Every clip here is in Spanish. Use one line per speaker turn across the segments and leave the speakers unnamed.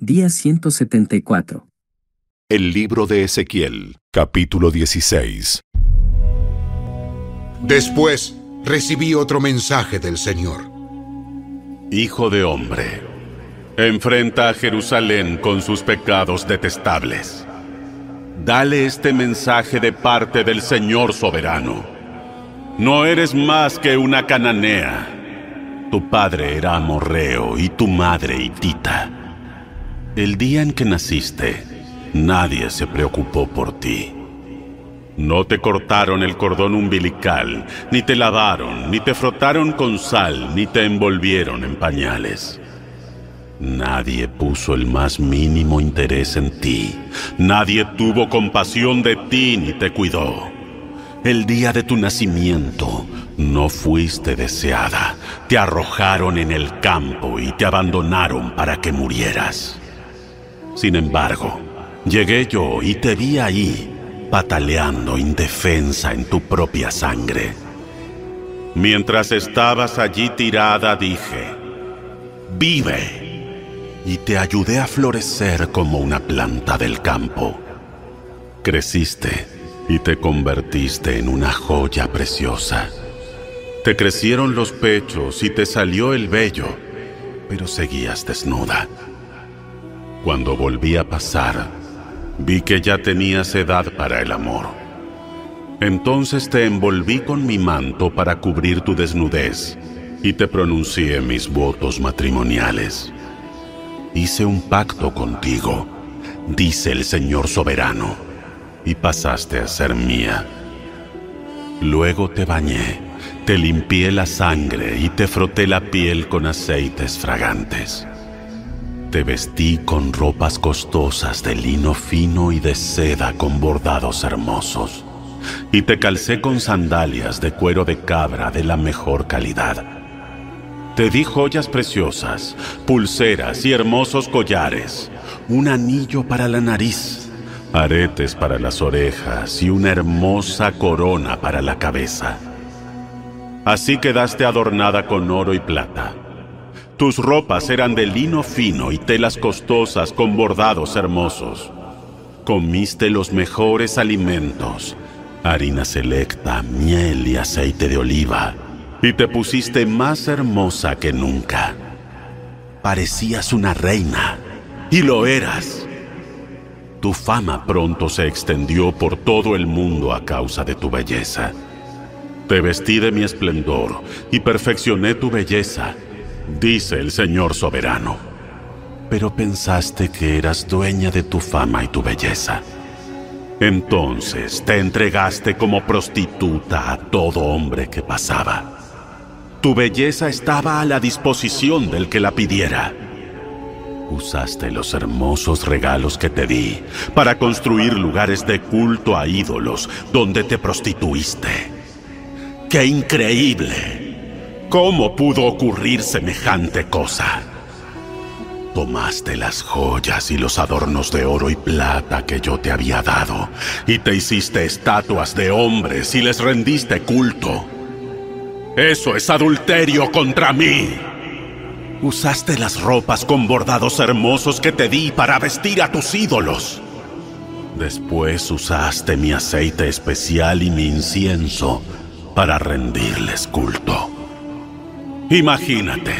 Día 174.
El libro de Ezequiel, capítulo 16.
Después recibí otro mensaje del Señor.
Hijo de hombre, enfrenta a Jerusalén con sus pecados detestables. Dale este mensaje de parte del Señor soberano. No eres más que una cananea. Tu padre era amorreo y tu madre hitita. El día en que naciste, nadie se preocupó por ti. No te cortaron el cordón umbilical, ni te lavaron, ni te frotaron con sal, ni te envolvieron en pañales. Nadie puso el más mínimo interés en ti. Nadie tuvo compasión de ti ni te cuidó. El día de tu nacimiento no fuiste deseada. Te arrojaron en el campo y te abandonaron para que murieras. Sin embargo, llegué yo y te vi ahí, pataleando indefensa en tu propia sangre. Mientras estabas allí tirada, dije: ¡vive! Y te ayudé a florecer como una planta del campo. Creciste y te convertiste en una joya preciosa. Te crecieron los pechos y te salió el vello, pero seguías desnuda. Cuando volví a pasar, vi que ya tenías edad para el amor. Entonces te envolví con mi manto para cubrir tu desnudez y te pronuncié mis votos matrimoniales. Hice un pacto contigo, dice el Señor soberano, y pasaste a ser mía. Luego te bañé, te limpié la sangre y te froté la piel con aceites fragantes. Te vestí con ropas costosas de lino fino y de seda con bordados hermosos, y te calcé con sandalias de cuero de cabra de la mejor calidad. Te di joyas preciosas, pulseras y hermosos collares, un anillo para la nariz, aretes para las orejas y una hermosa corona para la cabeza. Así quedaste adornada con oro y plata. Tus ropas eran de lino fino y telas costosas con bordados hermosos. Comiste los mejores alimentos, harina selecta, miel y aceite de oliva, y te pusiste más hermosa que nunca. Parecías una reina, y lo eras. Tu fama pronto se extendió por todo el mundo a causa de tu belleza. Te vestí de mi esplendor y perfeccioné tu belleza, dice el Señor soberano. Pero pensaste que eras dueña de tu fama y tu belleza. Entonces te entregaste como prostituta a todo hombre que pasaba. Tu belleza estaba a la disposición del que la pidiera. Usaste los hermosos regalos que te di para construir lugares de culto a ídolos donde te prostituiste. ¡Qué increíble! ¿Cómo pudo ocurrir semejante cosa? Tomaste las joyas y los adornos de oro y plata que yo te había dado, y te hiciste estatuas de hombres y les rendiste culto. ¡Eso es adulterio contra mí! Usaste las ropas con bordados hermosos que te di para vestir a tus ídolos. Después usaste mi aceite especial y mi incienso para rendirles culto. Imagínate,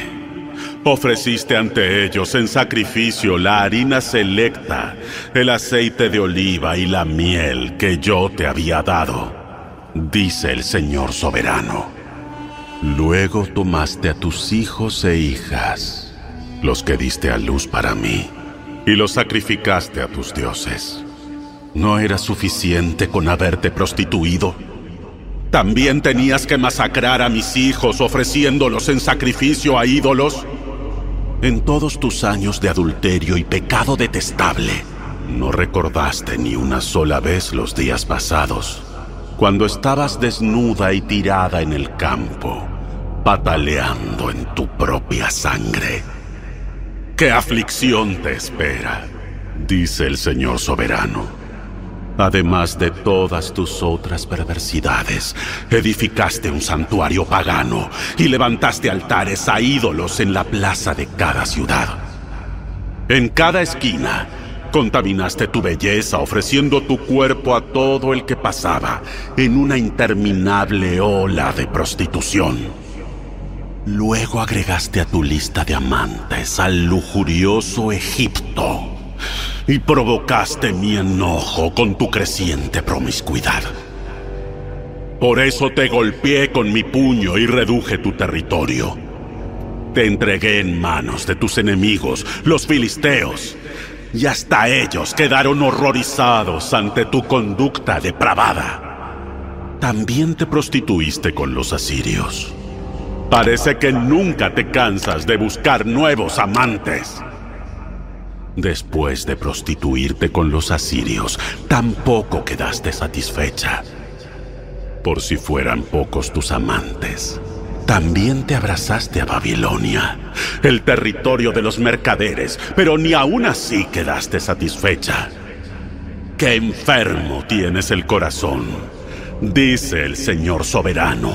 ofreciste ante ellos en sacrificio la harina selecta, el aceite de oliva y la miel que yo te había dado, dice el Señor soberano. Luego tomaste a tus hijos e hijas, los que diste a luz para mí, y los sacrificaste a tus dioses. ¿No era suficiente con haberte prostituido? ¿También tenías que masacrar a mis hijos ofreciéndolos en sacrificio a ídolos? En todos tus años de adulterio y pecado detestable, no recordaste ni una sola vez los días pasados, cuando estabas desnuda y tirada en el campo, pataleando en tu propia sangre. ¡Qué aflicción te espera!, dice el Señor soberano. Además de todas tus otras perversidades, edificaste un santuario pagano y levantaste altares a ídolos en la plaza de cada ciudad. En cada esquina, contaminaste tu belleza ofreciendo tu cuerpo a todo el que pasaba en una interminable ola de prostitución. Luego agregaste a tu lista de amantes al lujurioso Egipto y provocaste mi enojo con tu creciente promiscuidad. Por eso te golpeé con mi puño y reduje tu territorio. Te entregué en manos de tus enemigos, los filisteos, y hasta ellos quedaron horrorizados ante tu conducta depravada. También te prostituiste con los asirios. Parece que nunca te cansas de buscar nuevos amantes. Después de prostituirte con los asirios, tampoco quedaste satisfecha. Por si fueran pocos tus amantes, también te abrazaste a Babilonia, el territorio de los mercaderes, pero ni aún así quedaste satisfecha. ¡Qué enfermo tienes el corazón!, dice el Señor soberano,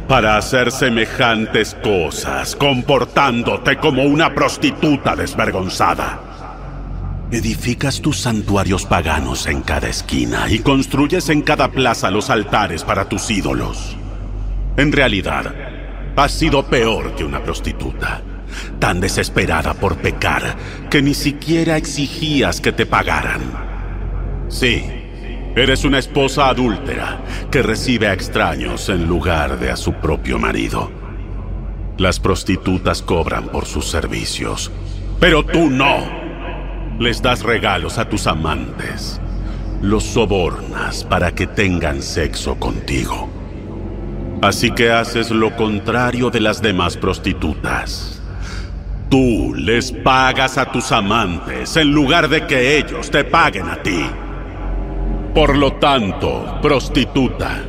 para hacer semejantes cosas, comportándote como una prostituta desvergonzada. Edificas tus santuarios paganos en cada esquina y construyes en cada plaza los altares para tus ídolos. En realidad, has sido peor que una prostituta, tan desesperada por pecar que ni siquiera exigías que te pagaran. Sí, eres una esposa adúltera que recibe a extraños en lugar de a su propio marido. Las prostitutas cobran por sus servicios, pero tú no. Les das regalos a tus amantes. Los sobornas para que tengan sexo contigo. Así que haces lo contrario de las demás prostitutas. Tú les pagas a tus amantes en lugar de que ellos te paguen a ti. Por lo tanto, prostituta,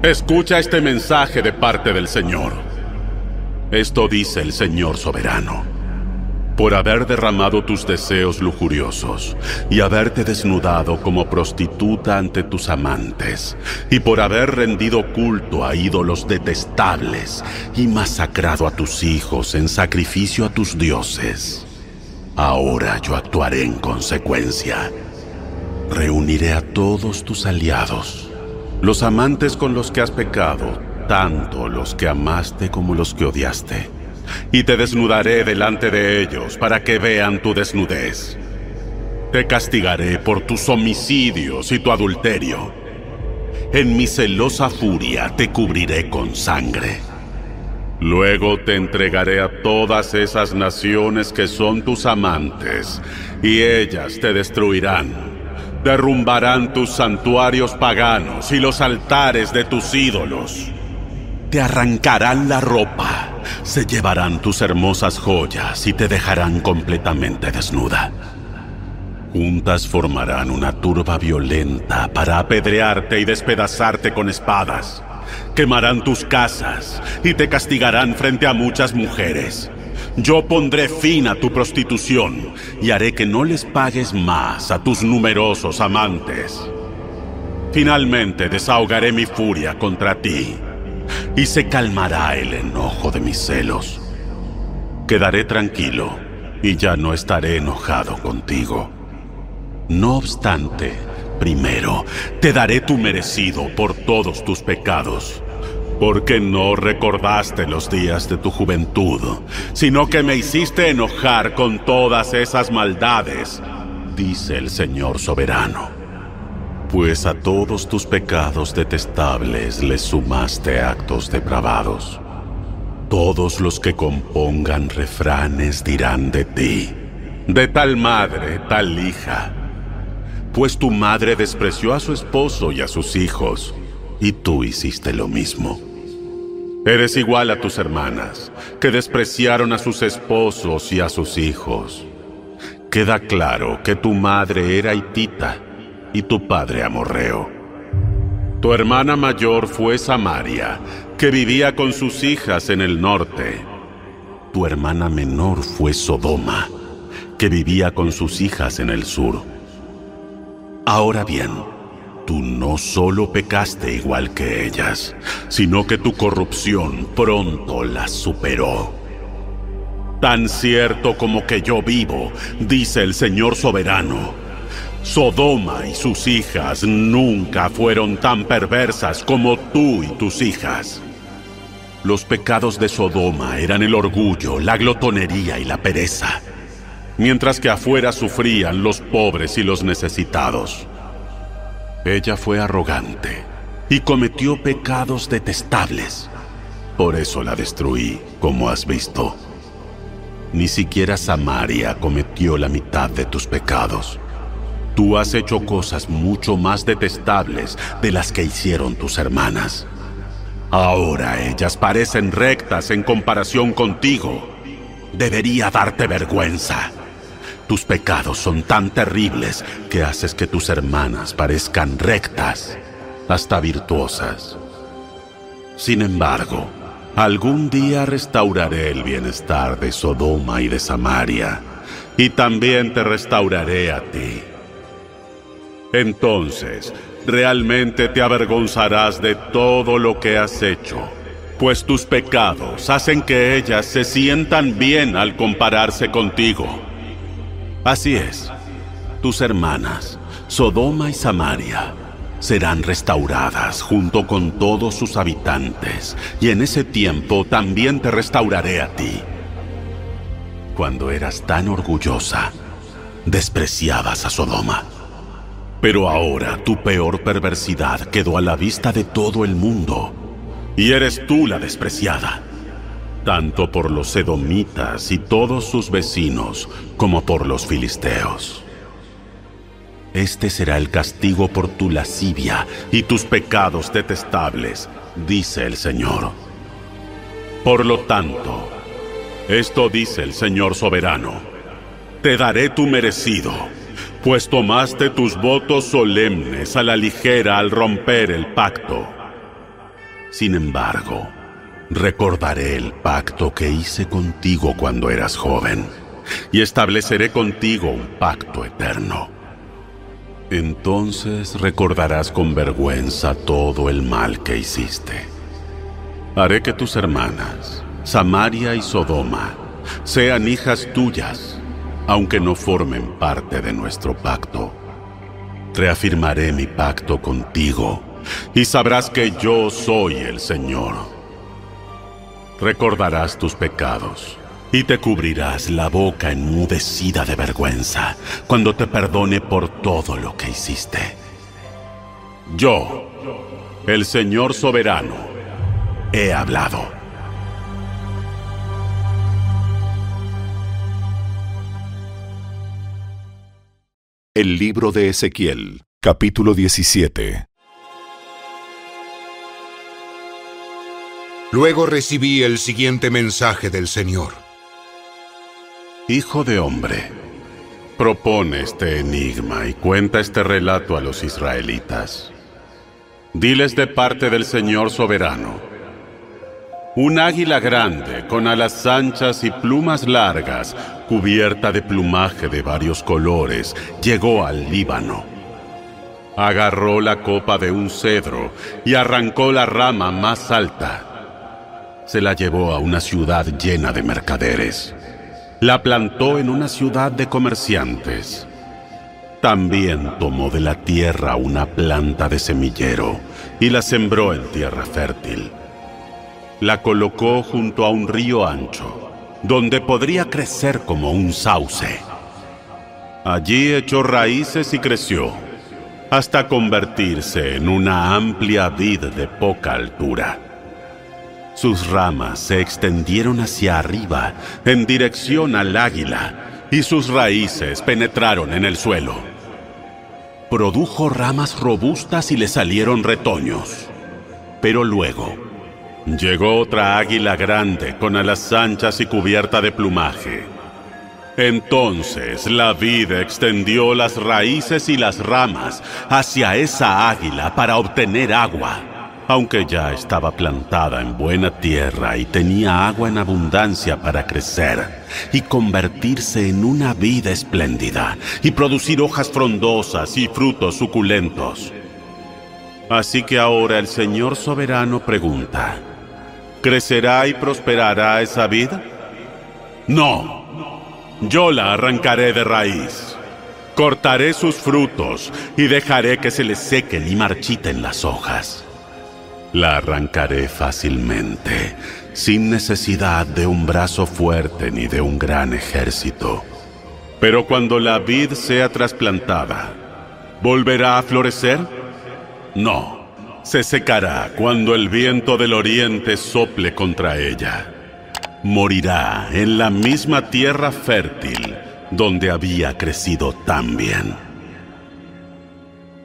escucha este mensaje de parte del Señor. Esto dice el Señor soberano. Por haber derramado tus deseos lujuriosos y haberte desnudado como prostituta ante tus amantes, y por haber rendido culto a ídolos detestables y masacrado a tus hijos en sacrificio a tus dioses, ahora yo actuaré en consecuencia. Reuniré a todos tus aliados, los amantes con los que has pecado, tanto los que amaste como los que odiaste, y te desnudaré delante de ellos para que vean tu desnudez. Te castigaré por tus homicidios y tu adulterio. En mi celosa furia te cubriré con sangre. Luego te entregaré a todas esas naciones que son tus amantes, y ellas te destruirán. Derrumbarán tus santuarios paganos y los altares de tus ídolos. Te arrancarán la ropa, se llevarán tus hermosas joyas y te dejarán completamente desnuda. Juntas formarán una turba violenta para apedrearte y despedazarte con espadas. Quemarán tus casas y te castigarán frente a muchas mujeres. Yo pondré fin a tu prostitución y haré que no les pagues más a tus numerosos amantes. Finalmente desahogaré mi furia contra ti y se calmará el enojo de mis celos. Quedaré tranquilo y ya no estaré enojado contigo. No obstante, primero te daré tu merecido por todos tus pecados, porque no recordaste los días de tu juventud, sino que me hiciste enojar con todas esas maldades, dice el Señor soberano. Pues a todos tus pecados detestables les sumaste actos depravados. Todos los que compongan refranes dirán de ti: de tal madre, tal hija. Pues tu madre despreció a su esposo y a sus hijos, y tú hiciste lo mismo. Eres igual a tus hermanas, que despreciaron a sus esposos y a sus hijos. Queda claro que tu madre era hitita y tu padre amorreo. Tu hermana mayor fue Samaria, que vivía con sus hijas en el norte. Tu hermana menor fue Sodoma, que vivía con sus hijas en el sur. Ahora bien, tú no solo pecaste igual que ellas, sino que tu corrupción pronto las superó. Tan cierto como que yo vivo, dice el Señor soberano, Sodoma y sus hijas nunca fueron tan perversas como tú y tus hijas. Los pecados de Sodoma eran el orgullo, la glotonería y la pereza, mientras que afuera sufrían los pobres y los necesitados. Ella fue arrogante y cometió pecados detestables. Por eso la destruí, como has visto. Ni siquiera Samaria cometió la mitad de tus pecados. Tú has hecho cosas mucho más detestables de las que hicieron tus hermanas. Ahora ellas parecen rectas en comparación contigo. Debería darte vergüenza. Tus pecados son tan terribles que haces que tus hermanas parezcan rectas, hasta virtuosas. Sin embargo, algún día restauraré el bienestar de Sodoma y de Samaria, y también te restauraré a ti. Entonces, realmente te avergonzarás de todo lo que has hecho, pues tus pecados hacen que ellas se sientan bien al compararse contigo. Así es, tus hermanas, Sodoma y Samaria, serán restauradas junto con todos sus habitantes, y en ese tiempo también te restauraré a ti. Cuando eras tan orgullosa, despreciabas a Sodoma. Pero ahora tu peor perversidad quedó a la vista de todo el mundo, y eres tú la despreciada, tanto por los edomitas y todos sus vecinos, como por los filisteos. Este será el castigo por tu lascivia y tus pecados detestables, dice el Señor. Por lo tanto, esto dice el Señor soberano: te daré tu merecido, pues tomaste tus votos solemnes a la ligera al romper el pacto. Sin embargo, recordaré el pacto que hice contigo cuando eras joven, y estableceré contigo un pacto eterno. Entonces recordarás con vergüenza todo el mal que hiciste. Haré que tus hermanas, Samaria y Sodoma, sean hijas tuyas, aunque no formen parte de nuestro pacto. Reafirmaré mi pacto contigo, y sabrás que yo soy el Señor. Recordarás tus pecados, y te cubrirás la boca enmudecida de vergüenza cuando te perdone por todo lo que hiciste. Yo, el Señor soberano, he hablado.
El libro de Ezequiel, capítulo 17.
Luego recibí el siguiente mensaje del Señor.
Hijo de hombre, propone este enigma y cuenta este relato a los israelitas. Diles de parte del Señor soberano: un águila grande, con alas anchas y plumas largas, cubierta de plumaje de varios colores, llegó al Líbano. Agarró la copa de un cedro y arrancó la rama más alta. Se la llevó a una ciudad llena de mercaderes. La plantó en una ciudad de comerciantes. También tomó de la tierra una planta de semillero y la sembró en tierra fértil. La colocó junto a un río ancho, donde podría crecer como un sauce. Allí echó raíces y creció, hasta convertirse en una amplia vid de poca altura. Sus ramas se extendieron hacia arriba, en dirección al águila, y sus raíces penetraron en el suelo. Produjo ramas robustas y le salieron retoños. Pero luego llegó otra águila grande, con alas anchas y cubierta de plumaje. Entonces la vid extendió las raíces y las ramas hacia esa águila para obtener agua. Aunque ya estaba plantada en buena tierra y tenía agua en abundancia para crecer y convertirse en una vid espléndida y producir hojas frondosas y frutos suculentos. Así que ahora el Señor soberano pregunta: ¿crecerá y prosperará esa vid? No, yo la arrancaré de raíz. Cortaré sus frutos y dejaré que se les sequen y marchiten las hojas. La arrancaré fácilmente, sin necesidad de un brazo fuerte ni de un gran ejército. Pero cuando la vid sea trasplantada, ¿volverá a florecer? No, se secará cuando el viento del oriente sople contra ella. Morirá en la misma tierra fértil donde había crecido tan bien.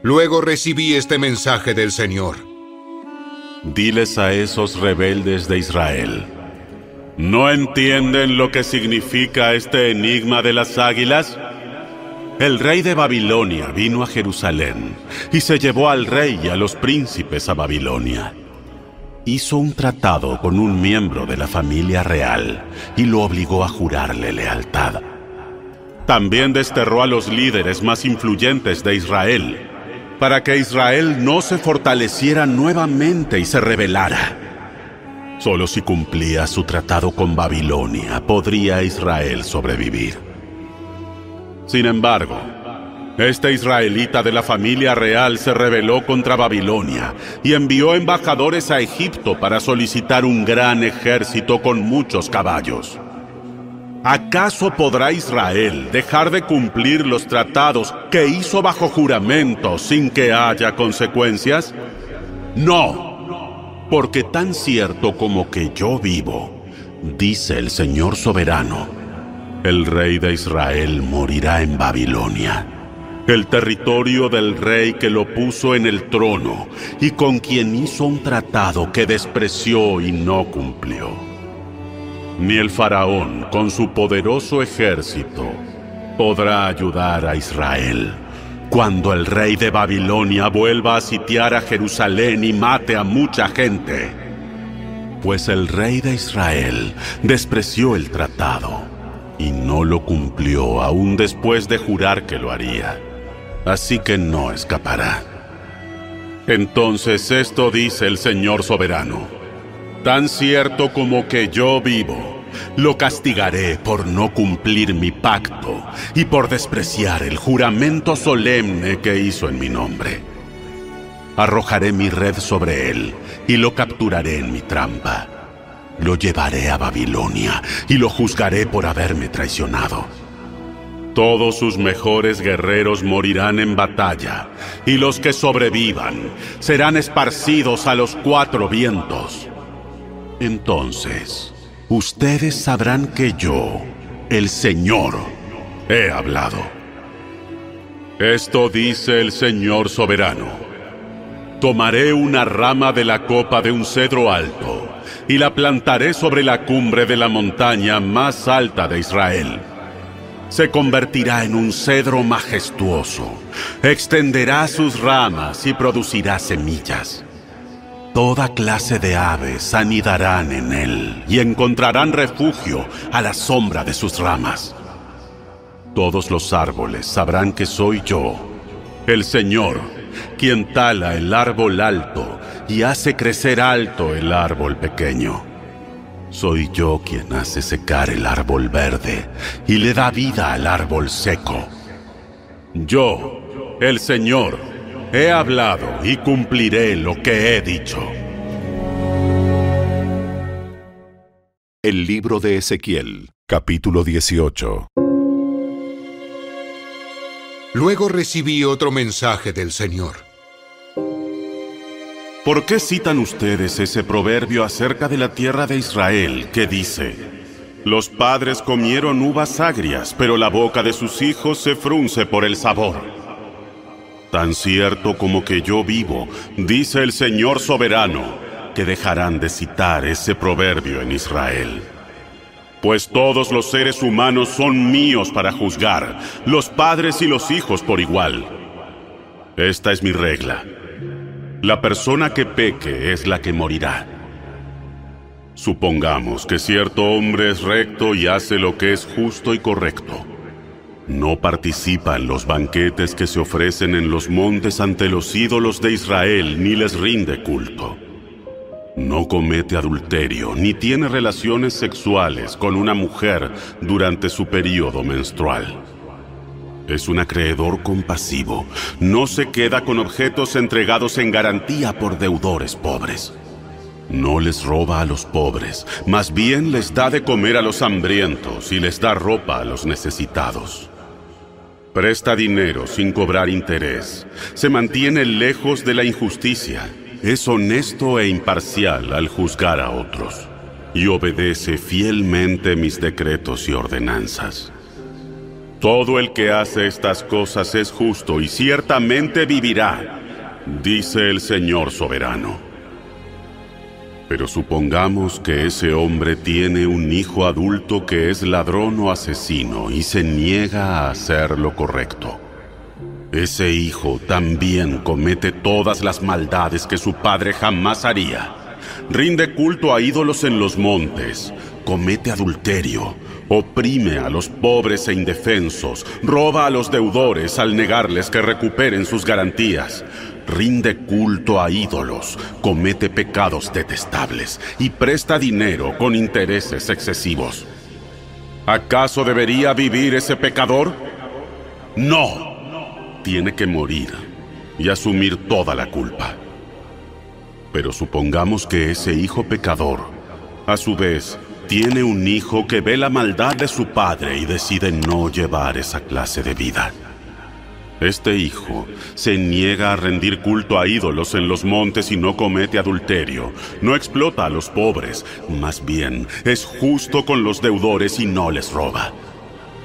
Luego recibí este mensaje del Señor.
Diles a esos rebeldes de Israel: ¿no entienden lo que significa este enigma de las águilas? El rey de Babilonia vino a Jerusalén y se llevó al rey y a los príncipes a Babilonia. Hizo un tratado con un miembro de la familia real y lo obligó a jurarle lealtad. También desterró a los líderes más influyentes de Israel, para que Israel no se fortaleciera nuevamente y se rebelara. Solo si cumplía su tratado con Babilonia podría Israel sobrevivir. Sin embargo, este israelita de la familia real se rebeló contra Babilonia y envió embajadores a Egipto para solicitar un gran ejército con muchos caballos. ¿Acaso podrá Israel dejar de cumplir los tratados que hizo bajo juramento sin que haya consecuencias? No, porque tan cierto como que yo vivo, dice el Señor soberano, el rey de Israel morirá en Babilonia, el territorio del rey que lo puso en el trono y con quien hizo un tratado que despreció y no cumplió. Ni el faraón, con su poderoso ejército, podrá ayudar a Israel cuando el rey de Babilonia vuelva a sitiar a Jerusalén y mate a mucha gente. Pues el rey de Israel despreció el tratado y no lo cumplió aún después de jurar que lo haría. Así que no escapará. Entonces esto dice el Señor soberano: tan cierto como que yo vivo, lo castigaré por no cumplir mi pacto y por despreciar el juramento solemne que hizo en mi nombre. Arrojaré mi red sobre él y lo capturaré en mi trampa. Lo llevaré a Babilonia y lo juzgaré por haberme traicionado. Todos sus mejores guerreros morirán en batalla, y los que sobrevivan serán esparcidos a los 4 vientos. Entonces, ustedes sabrán que yo, el Señor, he hablado. Esto dice el Señor soberano: tomaré una rama de la copa de un cedro alto y la plantaré sobre la cumbre de la montaña más alta de Israel. Se convertirá en un cedro majestuoso, extenderá sus ramas y producirá semillas. Toda clase de aves anidarán en él y encontrarán refugio a la sombra de sus ramas. Todos los árboles sabrán que soy yo, el Señor, quien tala el árbol alto y hace crecer alto el árbol pequeño. Soy yo quien hace secar el árbol verde y le da vida al árbol seco. Yo, el Señor, he hablado y cumpliré lo que he dicho.
El libro de Ezequiel, capítulo 18.
Luego recibí otro mensaje del Señor.
¿Por qué citan ustedes ese proverbio acerca de la tierra de Israel que dice: los padres comieron uvas agrias, pero la boca de sus hijos se frunce por el sabor? Tan cierto como que yo vivo, dice el Señor soberano, que dejarán de citar ese proverbio en Israel. Pues todos los seres humanos son míos para juzgar, los padres y los hijos por igual. Esta es mi regla: la persona que peque es la que morirá. Supongamos que cierto hombre es recto y hace lo que es justo y correcto. No participa en los banquetes que se ofrecen en los montes ante los ídolos de Israel, ni les rinde culto. No comete adulterio ni tiene relaciones sexuales con una mujer durante su período menstrual. Es un acreedor compasivo. No se queda con objetos entregados en garantía por deudores pobres. No les roba a los pobres, más bien les da de comer a los hambrientos y les da ropa a los necesitados. Presta dinero sin cobrar interés. Se mantiene lejos de la injusticia. Es honesto e imparcial al juzgar a otros. Y obedece fielmente mis decretos y ordenanzas. Todo el que hace estas cosas es justo y ciertamente vivirá, dice el Señor soberano. Pero supongamos que ese hombre tiene un hijo adulto que es ladrón o asesino y se niega a hacer lo correcto. Ese hijo también comete todas las maldades que su padre jamás haría. Rinde culto a ídolos en los montes, comete adulterio, oprime a los pobres e indefensos, roba a los deudores al negarles que recuperen sus garantías, rinde culto a ídolos, comete pecados detestables y presta dinero con intereses excesivos. ¿Acaso debería vivir ese pecador? No. Tiene que morir y asumir toda la culpa. Pero supongamos que ese hijo pecador, a su vez, tiene un hijo que ve la maldad de su padre y decide no llevar esa clase de vida. Este hijo se niega a rendir culto a ídolos en los montes y no comete adulterio, no explota a los pobres, más bien es justo con los deudores y no les roba.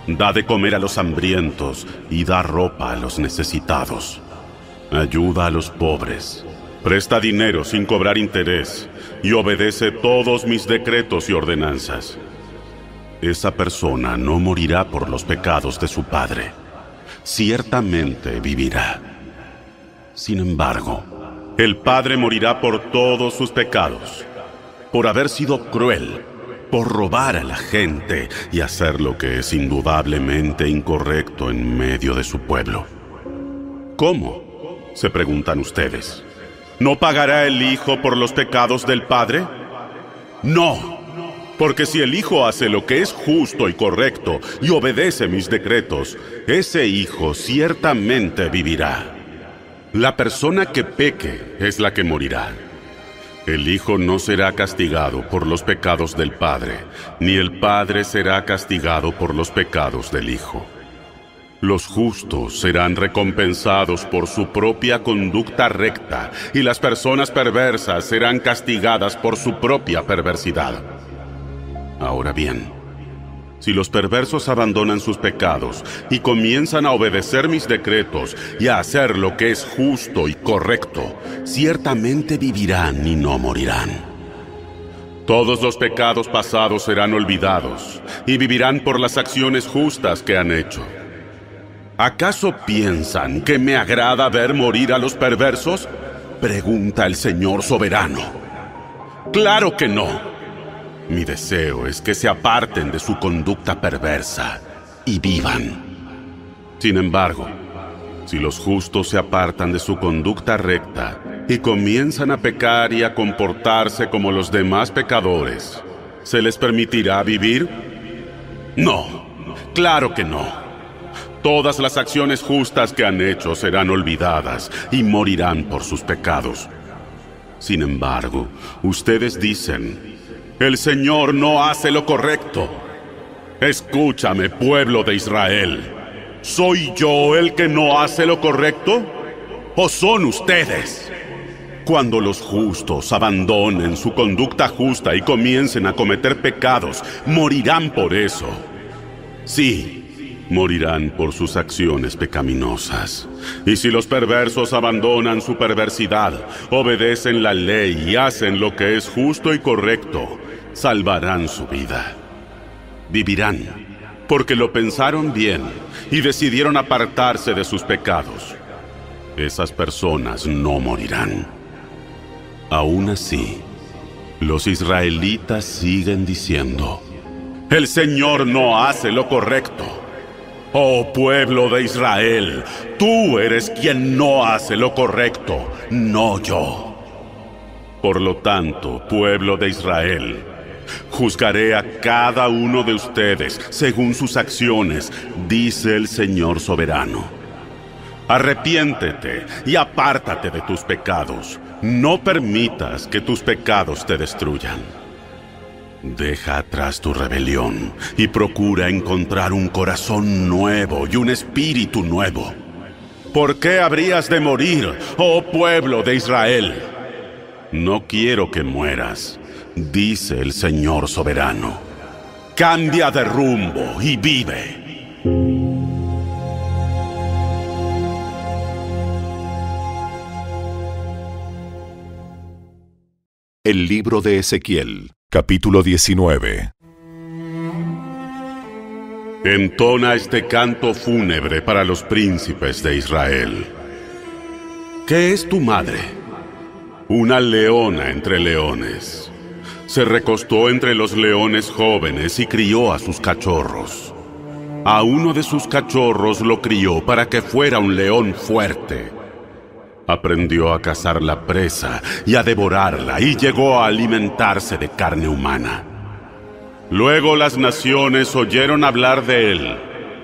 Da de comer a los hambrientos y da ropa a los necesitados. Ayuda a los pobres. Presta dinero sin cobrar interés y obedece todos mis decretos y ordenanzas. Esa persona no morirá por los pecados de su padre. Ciertamente vivirá. Sin embargo, el padre morirá por todos sus pecados, por haber sido cruel, por robar a la gente y hacer lo que es indudablemente incorrecto en medio de su pueblo. ¿Cómo?, se preguntan ustedes. ¿No pagará el hijo por los pecados del padre? No, porque si el hijo hace lo que es justo y correcto y obedece mis decretos, ese hijo ciertamente vivirá. La persona que peque es la que morirá. El hijo no será castigado por los pecados del padre, ni el padre será castigado por los pecados del hijo. Los justos serán recompensados por su propia conducta recta, y las personas perversas serán castigadas por su propia perversidad. Ahora bien, si los perversos abandonan sus pecados y comienzan a obedecer mis decretos y a hacer lo que es justo y correcto, ciertamente vivirán y no morirán. Todos los pecados pasados serán olvidados y vivirán por las acciones justas que han hecho. ¿Acaso piensan que me agrada ver morir a los perversos?, pregunta el Señor soberano. ¡Claro que no! Mi deseo es que se aparten de su conducta perversa y vivan. Sin embargo, si los justos se apartan de su conducta recta y comienzan a pecar y a comportarse como los demás pecadores, ¿se les permitirá vivir? No, claro que no. Todas las acciones justas que han hecho serán olvidadas y morirán por sus pecados. Sin embargo, ustedes dicen: el Señor no hace lo correcto. Escúchame, pueblo de Israel. ¿Soy yo el que no hace lo correcto? ¿O son ustedes? Cuando los justos abandonen su conducta justa y comiencen a cometer pecados, morirán por eso. Sí, morirán por sus acciones pecaminosas. Y si los perversos abandonan su perversidad, obedecen la ley y hacen lo que es justo y correcto, salvarán su vida. Vivirán, porque lo pensaron bien y decidieron apartarse de sus pecados. Esas personas no morirán. Aún así, los israelitas siguen diciendo: el Señor no hace lo correcto. Oh pueblo de Israel, tú eres quien no hace lo correcto, no yo. Por lo tanto, pueblo de Israel, juzgaré a cada uno de ustedes según sus acciones, dice el Señor soberano. Arrepiéntete y apártate de tus pecados. No permitas que tus pecados te destruyan. Deja atrás tu rebelión y procura encontrar un corazón nuevo y un espíritu nuevo. ¿Por qué habrías de morir, oh pueblo de Israel? No quiero que mueras, dice el Señor soberano. Cambia de rumbo y vive.
El libro de Ezequiel, capítulo 19.
Entona este canto fúnebre para los príncipes de Israel. ¿Qué es tu madre? Una leona entre leones. Se recostó entre los leones jóvenes y crió a sus cachorros. A uno de sus cachorros lo crió para que fuera un león fuerte. Aprendió a cazar la presa y a devorarla y llegó a alimentarse de carne humana. Luego las naciones oyeron hablar de él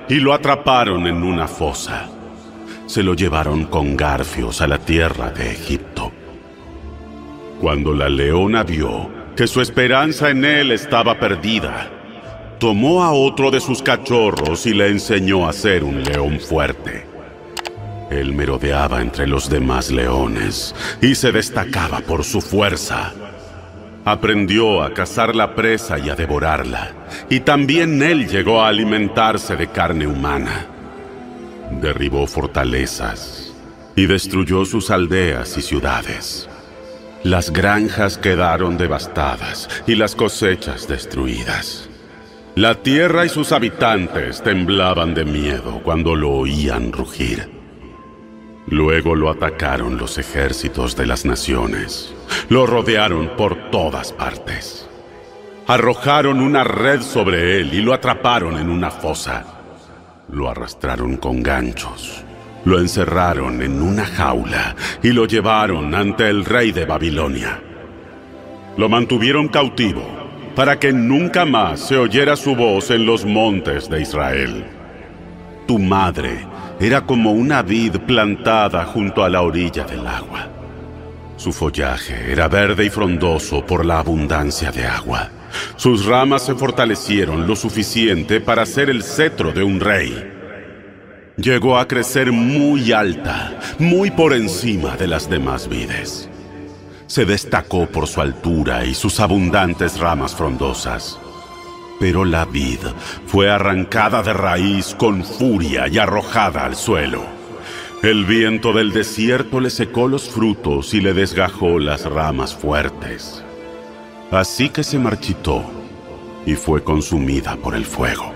y lo atraparon en una fosa. Se lo llevaron con garfios a la tierra de Egipto. Cuando la leona vio que su esperanza en él estaba perdida, tomó a otro de sus cachorros y le enseñó a ser un león fuerte. Él merodeaba entre los demás leones y se destacaba por su fuerza. Aprendió a cazar la presa y a devorarla, y también él llegó a alimentarse de carne humana. Derribó fortalezas y destruyó sus aldeas y ciudades. Las granjas quedaron devastadas y las cosechas destruidas. La tierra y sus habitantes temblaban de miedo cuando lo oían rugir. Luego lo atacaron los ejércitos de las naciones. Lo rodearon por todas partes. Arrojaron una red sobre él y lo atraparon en una fosa. Lo arrastraron con ganchos. Lo encerraron en una jaula y lo llevaron ante el rey de Babilonia. Lo mantuvieron cautivo para que nunca más se oyera su voz en los montes de Israel. Tu madre era como una vid plantada junto a la orilla del agua. Su follaje era verde y frondoso por la abundancia de agua. Sus ramas se fortalecieron lo suficiente para ser el cetro de un rey. Llegó a crecer muy alta, muy por encima de las demás vides. Se destacó por su altura y sus abundantes ramas frondosas. Pero la vid fue arrancada de raíz con furia y arrojada al suelo. El viento del desierto le secó los frutos y le desgajó las ramas fuertes. Así que se marchitó y fue consumida por el fuego.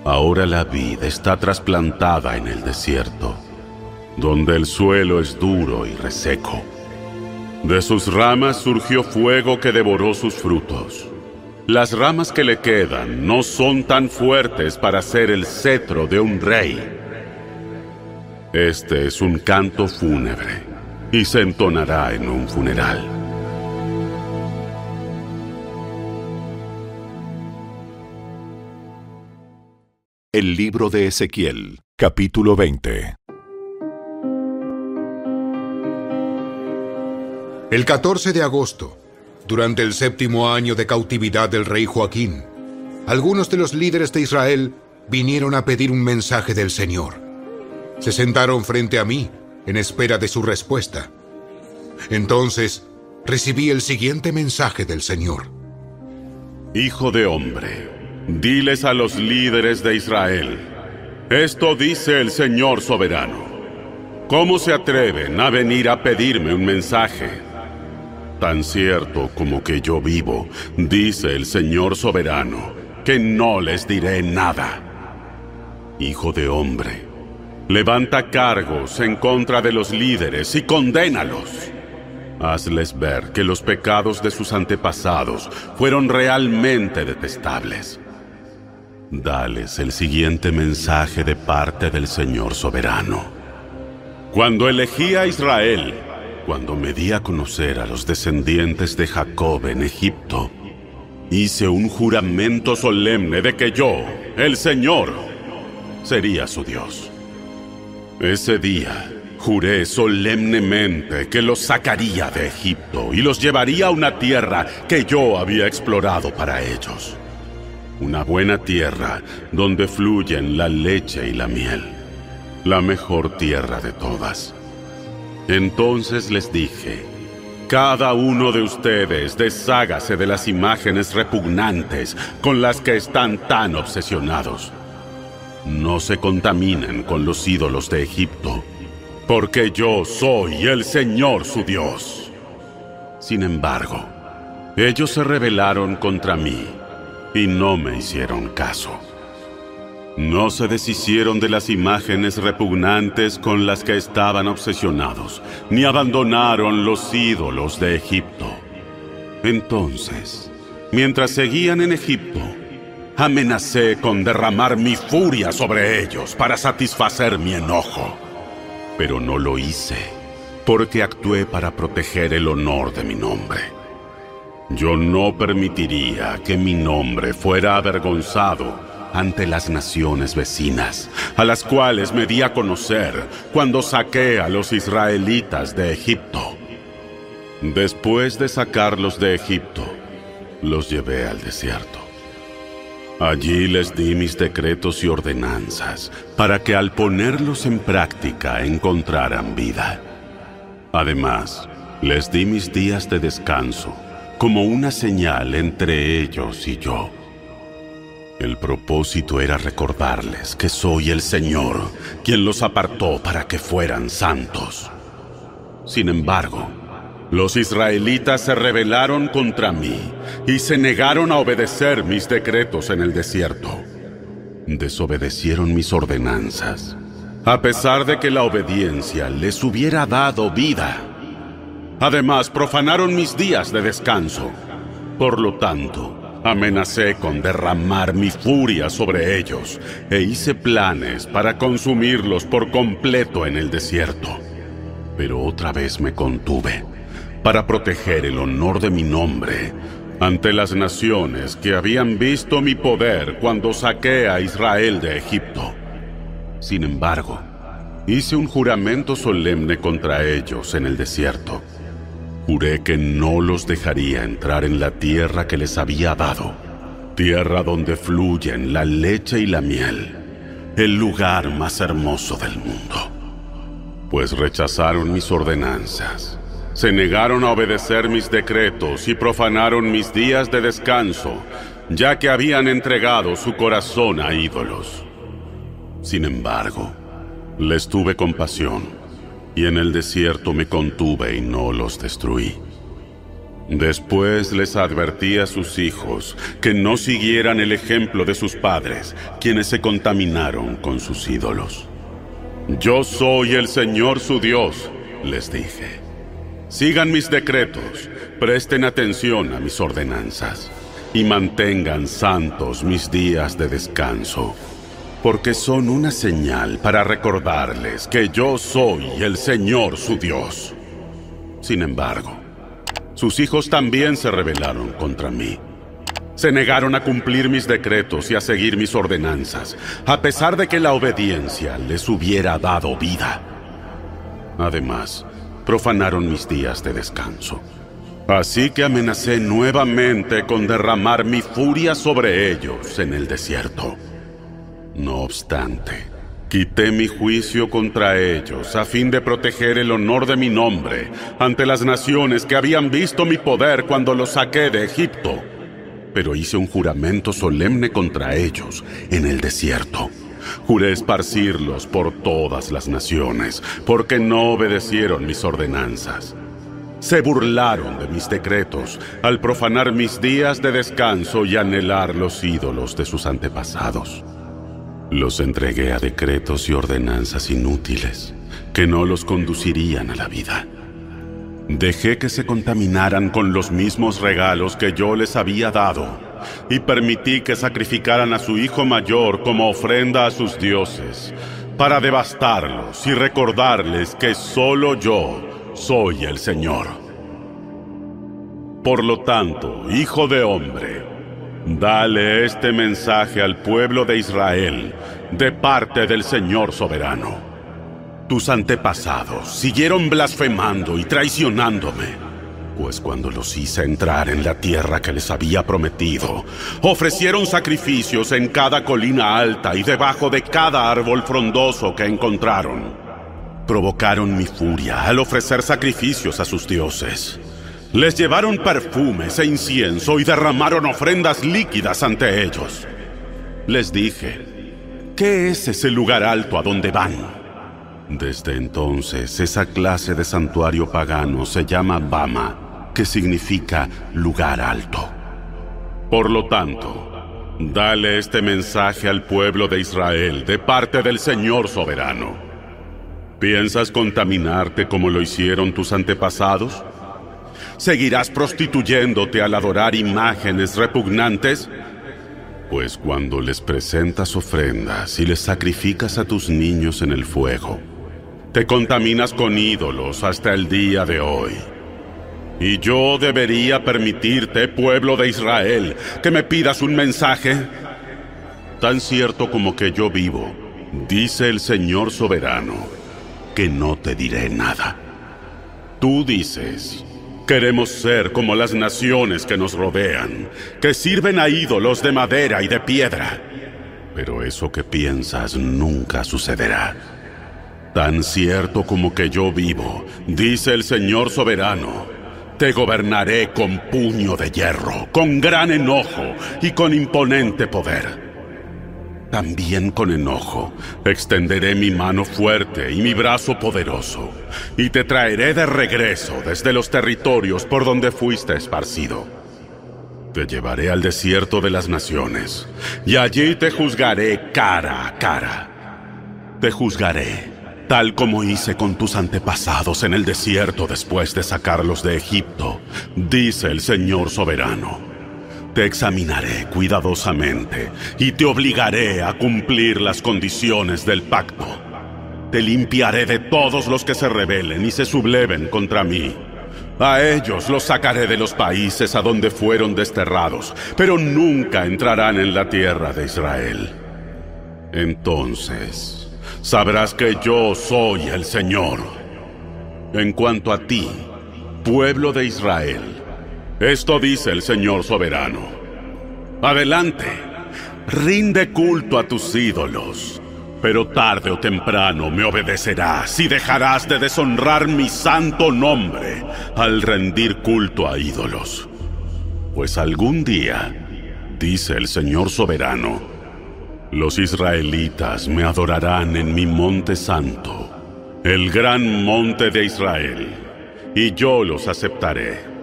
Ahora la vid está trasplantada en el desierto, donde el suelo es duro y reseco. De sus ramas surgió fuego que devoró sus frutos. Las ramas que le quedan no son tan fuertes para ser el cetro de un rey. Este es un canto fúnebre y se entonará en un funeral.
El libro de Ezequiel, capítulo 20.
El 14 de agosto, durante el 7º año de cautividad del rey Joaquín, algunos de los líderes de Israel vinieron a pedir un mensaje del Señor. Se sentaron frente a mí, en espera de su respuesta. Entonces, recibí el siguiente mensaje del Señor.
Hijo de hombre, diles a los líderes de Israel: esto dice el Señor soberano. ¿Cómo se atreven a venir a pedirme un mensaje? Tan cierto como que yo vivo, dice el Señor soberano, que no les diré nada. Hijo de hombre, levanta cargos en contra de los líderes y condénalos. Hazles ver que los pecados de sus antepasados fueron realmente detestables. Dales el siguiente mensaje de parte del Señor soberano. Cuando elegí a Israel, cuando me di a conocer a los descendientes de Jacob en Egipto, hice un juramento solemne de que yo, el Señor, sería su Dios. Ese día juré solemnemente que los sacaría de Egipto y los llevaría a una tierra que yo había explorado para ellos. Una buena tierra donde fluyen la leche y la miel, la mejor tierra de todas. Entonces les dije: cada uno de ustedes deshágase de las imágenes repugnantes con las que están tan obsesionados. No se contaminen con los ídolos de Egipto, porque yo soy el Señor su Dios. Sin embargo, ellos se rebelaron contra mí y no me hicieron caso. No se deshicieron de las imágenes repugnantes con las que estaban obsesionados, ni abandonaron los ídolos de Egipto. Entonces, mientras seguían en Egipto, amenacé con derramar mi furia sobre ellos para satisfacer mi enojo. Pero no lo hice, porque actué para proteger el honor de mi nombre. Yo no permitiría que mi nombre fuera avergonzado ante las naciones vecinas, a las cuales me di a conocer cuando saqué a los israelitas de Egipto. Después de sacarlos de Egipto, los llevé al desierto. Allí les di mis decretos y ordenanzas para que al ponerlos en práctica encontraran vida. Además, les di mis días de descanso como una señal entre ellos y yo. El propósito era recordarles que soy el Señor, quien los apartó para que fueran santos. Sin embargo, los israelitas se rebelaron contra mí y se negaron a obedecer mis decretos en el desierto. Desobedecieron mis ordenanzas, a pesar de que la obediencia les hubiera dado vida. Además, profanaron mis días de descanso. Por lo tanto, amenacé con derramar mi furia sobre ellos e hice planes para consumirlos por completo en el desierto. Pero otra vez me contuve para proteger el honor de mi nombre ante las naciones que habían visto mi poder cuando saqué a Israel de Egipto. Sin embargo, hice un juramento solemne contra ellos en el desierto. Juré que no los dejaría entrar en la tierra que les había dado, tierra donde fluyen la leche y la miel, el lugar más hermoso del mundo. Pues rechazaron mis ordenanzas, se negaron a obedecer mis decretos y profanaron mis días de descanso, ya que habían entregado su corazón a ídolos. Sin embargo, les tuve compasión, y en el desierto me contuve y no los destruí. Después les advertí a sus hijos que no siguieran el ejemplo de sus padres, quienes se contaminaron con sus ídolos. Yo soy el Señor su Dios, les dije. Sigan mis decretos, presten atención a mis ordenanzas, y mantengan santos mis días de descanso, porque son una señal para recordarles que yo soy el Señor su Dios. Sin embargo, sus hijos también se rebelaron contra mí. Se negaron a cumplir mis decretos y a seguir mis ordenanzas, a pesar de que la obediencia les hubiera dado vida. Además, profanaron mis días de descanso. Así que amenacé nuevamente con derramar mi furia sobre ellos en el desierto. No obstante, quité mi juicio contra ellos a fin de proteger el honor de mi nombre ante las naciones que habían visto mi poder cuando los saqué de Egipto. Pero hice un juramento solemne contra ellos en el desierto. Juré esparcirlos por todas las naciones, porque no obedecieron mis ordenanzas. Se burlaron de mis decretos al profanar mis días de descanso y anhelar los ídolos de sus antepasados. Los entregué a decretos y ordenanzas inútiles que no los conducirían a la vida. Dejé que se contaminaran con los mismos regalos que yo les había dado y permití que sacrificaran a su hijo mayor como ofrenda a sus dioses para devastarlos y recordarles que solo yo soy el Señor. Por lo tanto, hijo de hombre, dale este mensaje al pueblo de Israel de parte del Señor soberano. Tus antepasados siguieron blasfemando y traicionándome, pues cuando los hice entrar en la tierra que les había prometido, ofrecieron sacrificios en cada colina alta y debajo de cada árbol frondoso que encontraron. Provocaron mi furia al ofrecer sacrificios a sus dioses. Les llevaron perfumes e incienso y derramaron ofrendas líquidas ante ellos. Les dije, ¿qué es ese lugar alto a donde van? Desde entonces, esa clase de santuario pagano se llama Bama, que significa lugar alto. Por lo tanto, dale este mensaje al pueblo de Israel de parte del Señor soberano. ¿Piensas contaminarte como lo hicieron tus antepasados? ¿Seguirás prostituyéndote al adorar imágenes repugnantes? Pues cuando les presentas ofrendas y les sacrificas a tus niños en el fuego, te contaminas con ídolos hasta el día de hoy. ¿Y yo debería permitirte, pueblo de Israel, que me pidas un mensaje? Tan cierto como que yo vivo, dice el Señor soberano, que no te diré nada. Tú dices, queremos ser como las naciones que nos rodean, que sirven a ídolos de madera y de piedra. Pero eso que piensas nunca sucederá. Tan cierto como que yo vivo, dice el Señor soberano, te gobernaré con puño de hierro, con gran enojo y con imponente poder. También con enojo extenderé mi mano fuerte y mi brazo poderoso, y te traeré de regreso desde los territorios por donde fuiste esparcido. Te llevaré al desierto de las naciones, y allí te juzgaré cara a cara. Te juzgaré tal como hice con tus antepasados en el desierto después de sacarlos de Egipto, dice el Señor soberano. Te examinaré cuidadosamente y te obligaré a cumplir las condiciones del pacto. Te limpiaré de todos los que se rebelen y se subleven contra mí. A ellos los sacaré de los países a donde fueron desterrados, pero nunca entrarán en la tierra de Israel. Entonces sabrás que yo soy el Señor. En cuanto a ti, pueblo de Israel, esto dice el Señor soberano. Adelante, rinde culto a tus ídolos, pero tarde o temprano me obedecerás y dejarás de deshonrar mi santo nombre al rendir culto a ídolos. Pues algún día, dice el Señor soberano, los israelitas me adorarán en mi monte santo, el gran monte de Israel, y yo los aceptaré.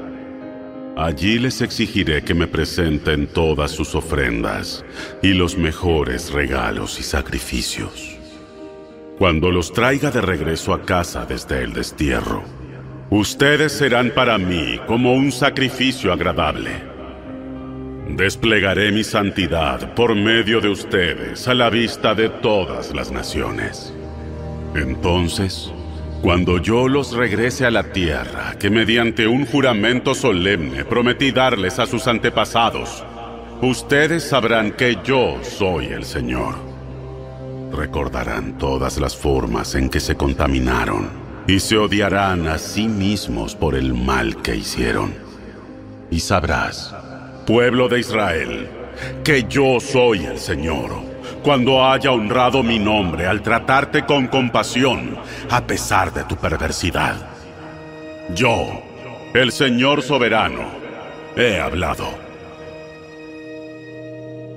Allí les exigiré que me presenten todas sus ofrendas y los mejores regalos y sacrificios. Cuando los traiga de regreso a casa desde el destierro, ustedes serán para mí como un sacrificio agradable. Desplegaré mi santidad por medio de ustedes a la vista de todas las naciones. Entonces, cuando yo los regrese a la tierra que mediante un juramento solemne prometí darles a sus antepasados, ustedes sabrán que yo soy el Señor. Recordarán todas las formas en que se contaminaron y se odiarán a sí mismos por el mal que hicieron. Y sabrás, pueblo de Israel, que yo soy el Señor, cuando haya honrado mi nombre al tratarte con compasión, a pesar de tu perversidad. Yo, el Señor soberano, he hablado.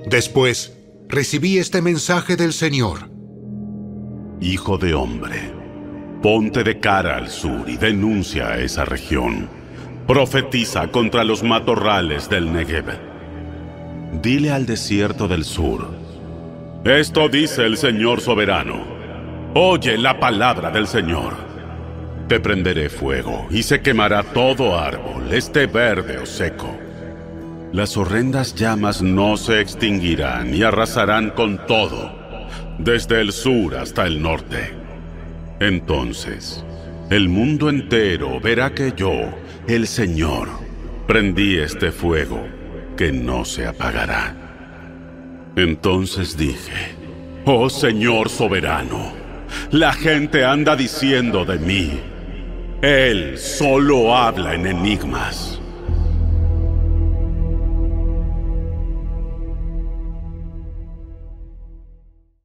Después, recibí este mensaje del Señor.
Hijo de hombre, ponte de cara al sur y denuncia a esa región. Profetiza contra los matorrales del Negev. Dile al desierto del sur: esto dice el Señor soberano. Oye la palabra del Señor. Te prenderé fuego y se quemará todo árbol, esté verde o seco. Las horrendas llamas no se extinguirán y arrasarán con todo, desde el sur hasta el norte. Entonces, el mundo entero verá que yo, el Señor, prendí este fuego que no se apagará. Entonces dije: oh Señor soberano, la gente anda diciendo de mí: Él solo habla en enigmas.